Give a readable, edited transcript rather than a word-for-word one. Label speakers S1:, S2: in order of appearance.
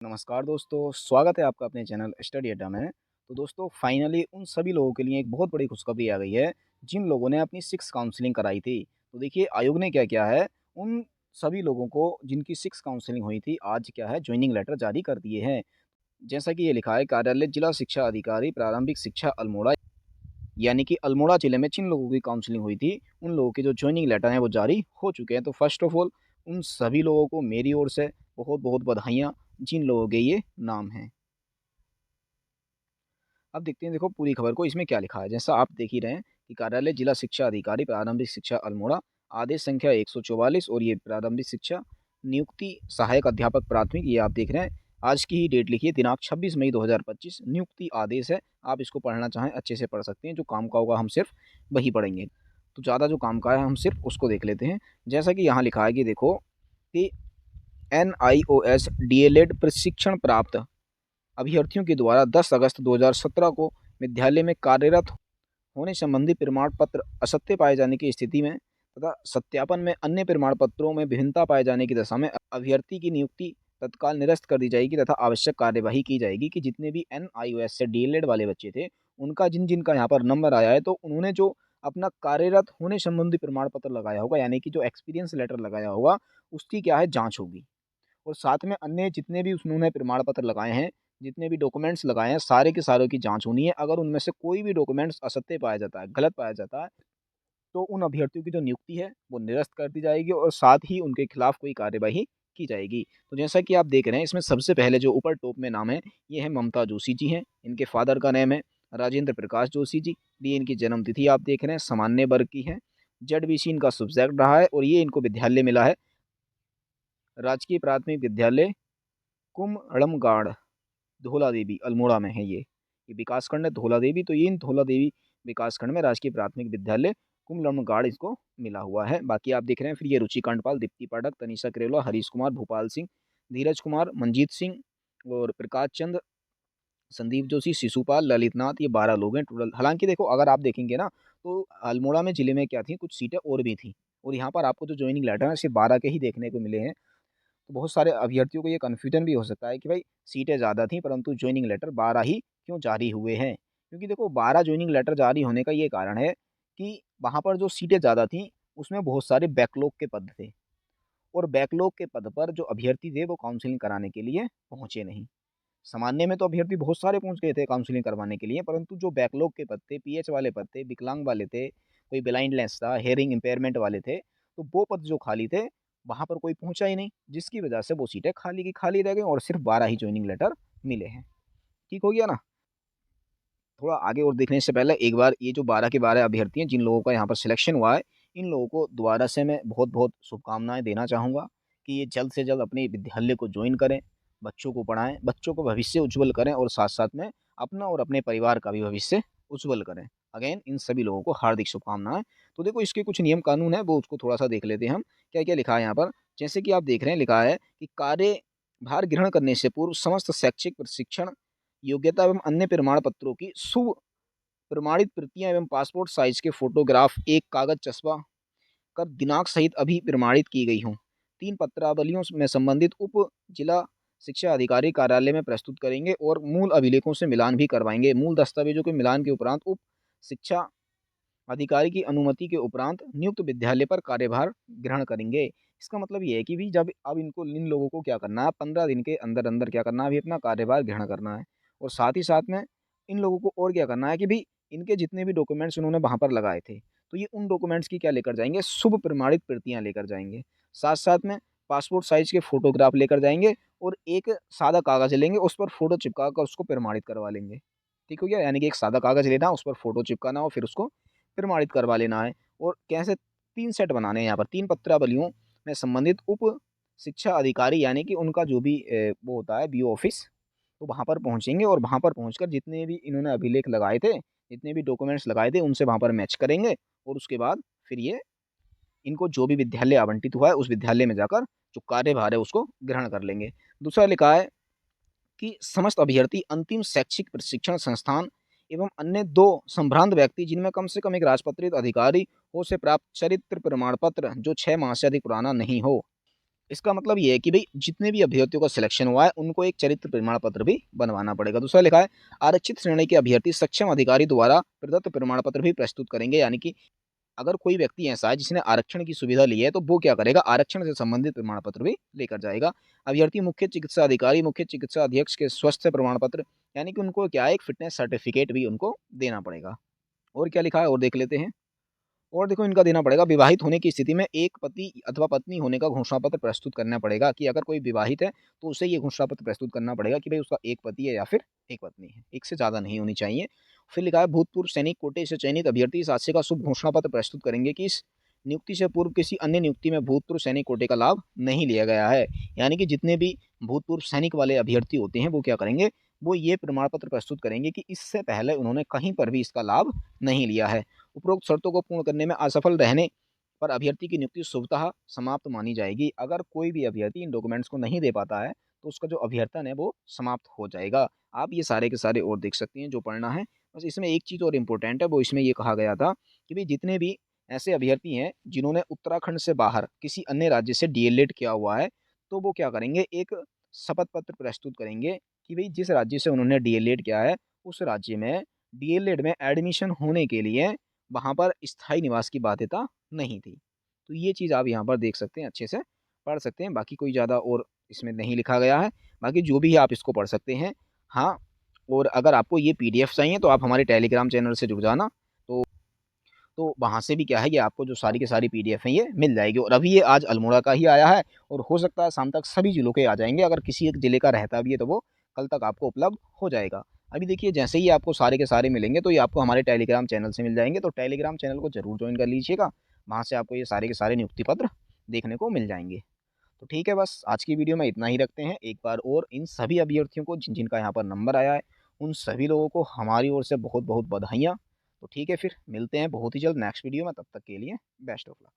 S1: नमस्कार दोस्तों, स्वागत है आपका अपने चैनल स्टडी अड्डा में। तो दोस्तों फाइनली उन सभी लोगों के लिए एक बहुत बड़ी खुशखबरी आ गई है, जिन लोगों ने अपनी 6 काउंसलिंग कराई थी। तो देखिए आयोग ने क्या किया है, उन सभी लोगों को जिनकी 6 काउंसलिंग हुई थी, आज क्या है जॉइनिंग लेटर जारी कर दिए हैं। जैसा कि ये लिखा है, कार्यालय जिला शिक्षा अधिकारी प्रारंभिक शिक्षा अल्मोड़ा, यानी कि अल्मोड़ा जिले में जिन लोगों की काउंसलिंग हुई थी, उन लोगों के जो जॉइनिंग लेटर हैं वो जारी हो चुके हैं। तो फर्स्ट ऑफ ऑल उन सभी लोगों को मेरी ओर से बहुत-बहुत बधाइयाँ, जिन लोगों के ये नाम हैं। अब देखते हैं देखो पूरी खबर को इसमें क्या लिखा है। जैसा आप देख ही रहे हैं कि कार्यालय जिला शिक्षा अधिकारी प्रारंभिक शिक्षा अल्मोड़ा, आदेश संख्या 144 और ये प्रारंभिक शिक्षा नियुक्ति सहायक अध्यापक प्राथमिक, ये आप देख रहे हैं। आज की ही डेट लिखी है, दिनांक 26 मई 2025, नियुक्ति आदेश है। आप इसको पढ़ना चाहें अच्छे से पढ़ सकते हैं, जो काम का होगा हम सिर्फ वही पढ़ेंगे। तो ज़्यादा जो काम का है हम सिर्फ उसको देख लेते हैं। जैसा कि यहाँ लिखा है कि देखो कि NIOS DLED प्रशिक्षण प्राप्त अभ्यर्थियों के द्वारा 10 अगस्त 2017 को विद्यालय में कार्यरत होने संबंधी प्रमाण पत्र असत्य पाए जाने की स्थिति में तथा सत्यापन में अन्य प्रमाण पत्रों में विभिन्नता पाए जाने की दशा में अभ्यर्थी की नियुक्ति तत्काल निरस्त कर दी जाएगी तथा आवश्यक कार्यवाही की जाएगी कि जितने भी NIOS से DLED वाले बच्चे थे, उनका जिन जिन का यहाँ पर नंबर आया है, तो उन्होंने जो अपना कार्यरत होने संबंधी प्रमाण पत्र लगाया होगा, यानी कि जो एक्सपीरियंस लेटर लगाया होगा, उसकी क्या है जाँच होगी। और साथ में अन्य जितने भी उन्होंने प्रमाण पत्र लगाए हैं, जितने भी डॉक्यूमेंट्स लगाए हैं, सारे के सारों की जाँच होनी है। अगर उनमें से कोई भी डॉक्यूमेंट्स असत्य पाया जाता है, गलत पाया जाता है, तो उन अभ्यर्थियों की जो नियुक्ति है, वो निरस्त कर दी जाएगी और साथ ही उनके खिलाफ कोई कार्यवाही की जाएगी। तो जैसा कि आप देख रहे हैं, इसमें सबसे पहले जो ऊपर टॉप में नाम है, ये है ममता जोशी जी हैं। इनके फादर का नेम है राजेंद्र प्रकाश जोशी जी। ये इनकी जन्म तिथि आप देख रहे हैं, सामान्य वर्ग की है। जेडबीसी इनका सब्जेक्ट रहा है और ये इनको विद्यालय मिला है राजकीय प्राथमिक विद्यालय कुमड़मगाड़, धौला देवी, अल्मोड़ा में है ये। विकासखंड है धौला देवी, तो ये इन धौला देवी विकासखंड में राजकीय प्राथमिक विद्यालय कुमड़मगाड़ इसको मिला हुआ है। बाकी आप देख रहे हैं फिर ये रुचि कांडपाल, दीप्ति पाठक, तनीषा करेला, हरीश कुमार, भूपाल सिंह, धीरज कुमार, मंजीत सिंह और प्रकाश चंद, संदीप जोशी, शिशुपाल, ललित नाथ, ये 12 लोग हैं टोटल। हालाँकि देखो अगर आप देखेंगे ना, तो अल्मोड़ा में ज़िले में क्या थी, कुछ सीटें और भी थी और यहाँ पर आपको जो जॉइनिंग लेटर है सिर्फ 12 के ही देखने को मिले हैं। तो बहुत सारे अभ्यर्थियों को ये कन्फ्यूजन भी हो सकता है कि भाई सीटें ज़्यादा थी, परंतु जॉइनिंग लेटर 12 ही क्यों जारी हुए हैं? क्योंकि देखो 12 जॉइनिंग लेटर जारी होने का ये कारण है कि वहाँ पर जो सीटें ज़्यादा थीं, उसमें बहुत सारे बैकलॉग के पद थे और बैकलॉग के पद पर जो अभ्यर्थी थे वो काउंसलिंग कराने के लिए पहुँचे नहीं। सामान्य में तो अभ्यर्थी बहुत सारे पहुँच गए थे काउंसलिंग करवाने के लिए, परंतु जो बैकलॉग के पद थे, पीएच वाले पद थे, विकलांग वाले थे, कोई ब्लाइंडनेस था, हियरिंग इम्पेयरमेंट वाले थे, तो वो पद जो खाली थे, वहाँ पर कोई पहुँचा ही नहीं, जिसकी वजह से वो सीटें खाली की खाली रह गईं और सिर्फ 12 ही जॉइनिंग लेटर मिले हैं। ठीक हो गया ना? थोड़ा आगे और देखने से पहले एक बार ये जो 12 के 12 अभ्यर्थी हैं, जिन लोगों का यहाँ पर सिलेक्शन हुआ है, इन लोगों को दोबारा से मैं बहुत-बहुत शुभकामनाएँ देना चाहूँगा कि ये जल्द से जल्द अपने विद्यालय को जॉइन करें, बच्चों को पढ़ाएँ, बच्चों को भविष्य उज्ज्वल करें और साथ-साथ में अपना और अपने परिवार का भी भविष्य उज्ज्वल करें। अगेन इन सभी लोगों को हार्दिक शुभकामनाएँ। तो देखो इसके कुछ नियम कानून हैं, वो उसको थोड़ा-सा देख लेते हैं हम। क्या-क्या लिखा है यहाँ पर? जैसे कि आप देख रहे हैं, लिखा है कि कार्यभार ग्रहण करने से पूर्व समस्त शैक्षिक प्रशिक्षण, योग्यता एवं अन्य प्रमाण पत्रों की शुभ प्रमाणित प्रतियां एवं पासपोर्ट साइज के फोटोग्राफ एक कागज चस्पा कर दिनांक सहित अभी प्रमाणित की गई हों। 3 पत्रावलियों में संबंधित उप जिला शिक्षा अधिकारी कार्यालय में प्रस्तुत करेंगे और मूल अभिलेखों से मिलान भी करवाएंगे। मूल दस्तावेजों के मिलान के उपरांत उप शिक्षा अधिकारी की अनुमति के उपरांत नियुक्त विद्यालय पर कार्यभार ग्रहण करेंगे। इसका मतलब ये है कि भी जब अब इनको इन लोगों को क्या करना है, 15 दिन के अंदर-अंदर क्या करना है, अभी अपना कार्यभार ग्रहण करना है और साथ ही साथ में इन लोगों को और क्या करना है कि भई इनके जितने भी डॉक्यूमेंट्स उन्होंने वहाँ पर लगाए थे, तो ये उन डॉक्यूमेंट्स की क्या लेकर जाएँगे, शुभ प्रमाणित प्रतियाँ लेकर जाएँगे। साथ-साथ में पासपोर्ट साइज़ के फ़ोटोग्राफ लेकर जाएँगे और एक सादा कागज़ लेंगे, उस पर फ़ोटो चिपका कर उसको प्रमाणित करवा लेंगे। ठीक हो गया? यानी कि एक सादा कागज़ लेना, उस पर फ़ोटो चिपकाना और फिर उसको प्रमाणित करवा लेना है। और कैसे 3 सेट बनाने हैं यहाँ पर, 3 पत्रावलियों में संबंधित उप शिक्षा अधिकारी, यानी कि उनका जो भी वो होता है बीओ ऑफ़िस, तो वहाँ पर पहुँचेंगे और वहाँ पर पहुँचकर जितने भी इन्होंने अभिलेख लगाए थे, जितने भी डॉक्यूमेंट्स लगाए थे, उनसे वहाँ पर मैच करेंगे और उसके बाद फिर ये इनको जो भी विद्यालय आवंटित हुआ है, उस विद्यालय में जाकर जो कार्यभार है उसको ग्रहण कर लेंगे। दूसरा लिखा है कि समस्त अभ्यर्थी अंतिम शैक्षिक प्रशिक्षण संस्थान एवं अन्य 2 संभ्रांत व्यक्ति जिनमें कम से कम एक राजपत्रित अधिकारी हो से प्राप्त चरित्र प्रमाण पत्र जो 6 माह से अधिक पुराना नहीं हो, इसका मतलब ये है कि भई जितने भी अभ्यर्थियों का सिलेक्शन हुआ है, उनको एक चरित्र प्रमाण पत्र भी बनवाना पड़ेगा। दूसरा लिखा है, आरक्षित श्रेणी के अभ्यर्थी सक्षम अधिकारी द्वारा प्रदत्त प्रमाण पत्र भी प्रस्तुत करेंगे। यानी कि अगर कोई व्यक्ति ऐसा है जिसने आरक्षण की सुविधा ली है, तो वो क्या करेगा, आरक्षण से संबंधित प्रमाण पत्र भी लेकर जाएगा। अभ्यर्थी मुख्य चिकित्सा अधिकारी, मुख्य चिकित्सा अधीक्षक के स्वास्थ्य प्रमाण पत्र, यानी कि उनको क्या है, एक फिटनेस सर्टिफिकेट भी उनको देना पड़ेगा। और क्या लिखा है और देख लेते हैं। और देखो इनका देना पड़ेगा, विवाहित होने की स्थिति में एक पति अथवा पत्नी होने का घोषणा पत्र प्रस्तुत करना पड़ेगा। कि अगर कोई विवाहित है तो उसे ये घोषणा पत्र प्रस्तुत करना पड़ेगा कि भाई उसका एक पति है या फिर एक पत्नी है, एक से ज़्यादा नहीं होनी चाहिए। फिर लिखा है, भूतपूर्व सैनिक कोटे से चयनित अभ्यर्थी इस हादसे का शुभ घोषणा पत्र प्रस्तुत करेंगे कि इस नियुक्ति से पूर्व किसी अन्य नियुक्ति में भूतपूर्व सैनिक कोटे का लाभ नहीं लिया गया है। यानी कि जितने भी भूतपूर्व सैनिक वाले अभ्यर्थी होते हैं वो क्या करेंगे, वो ये प्रमाण पत्र प्रस्तुत करेंगे कि इससे पहले उन्होंने कहीं पर भी इसका लाभ नहीं लिया है। उपरोक्त शर्तों को पूर्ण करने में असफल रहने पर अभ्यर्थी की नियुक्ति शुभतः समाप्त मानी जाएगी। अगर कोई भी अभ्यर्थी इन डॉक्यूमेंट्स को नहीं दे पाता है, तो उसका जो अभ्यर्थन है वो समाप्त हो जाएगा। आप ये सारे के सारे और देख सकती हैं जो पढ़ना है। बस इसमें एक चीज़ और इम्पोर्टेंट है, वो इसमें ये कहा गया था कि भई जितने भी ऐसे अभ्यर्थी हैं जिन्होंने उत्तराखंड से बाहर किसी अन्य राज्य से डीएलएड किया हुआ है, तो वो क्या करेंगे, एक शपथ पत्र प्रस्तुत करेंगे कि भई जिस राज्य से उन्होंने डीएलएड किया है, उस राज्य में डीएलएड में एडमिशन होने के लिए वहाँ पर स्थायी निवास की बाध्यता नहीं थी। तो ये चीज़ आप यहाँ पर देख सकते हैं, अच्छे से पढ़ सकते हैं। बाकी कोई ज़्यादा और इसमें नहीं लिखा गया है। बाकी जो भी है आप इसको पढ़ सकते हैं। हाँ, और अगर आपको ये पीडीएफ चाहिए तो आप हमारे टेलीग्राम चैनल से जुड़ जाना। तो वहाँ से भी क्या है, ये आपको जो सारी की सारी पीडीएफ हैं ये मिल जाएगी। और अभी ये आज अल्मोड़ा का ही आया है और हो सकता है शाम तक सभी ज़िलों के आ जाएँगे। अगर किसी एक ज़िले का रहता भी है तो वो कल तक आपको उपलब्ध हो जाएगा। अभी देखिए जैसे ही आपको सारे के सारे मिलेंगे तो ये आपको हमारे टेलीग्राम चैनल से मिल जाएँगे। तो टेलीग्राम चैनल को ज़रूर जॉइन कर लीजिएगा। वहाँ से आपको ये सारे के सारे नियुक्ति पत्र देखने को मिल जाएँगे। तो ठीक है, बस आज की वीडियो में इतना ही रखते हैं। एक बार और इन सभी अभ्यर्थियों को जिनका यहाँ पर नंबर आया है, उन सभी लोगों को हमारी ओर से बहुत-बहुत बधाइयाँ। तो ठीक है, फिर मिलते हैं बहुत ही जल्द नेक्स्ट वीडियो में। तब तक के लिए बेस्ट ऑफ लक।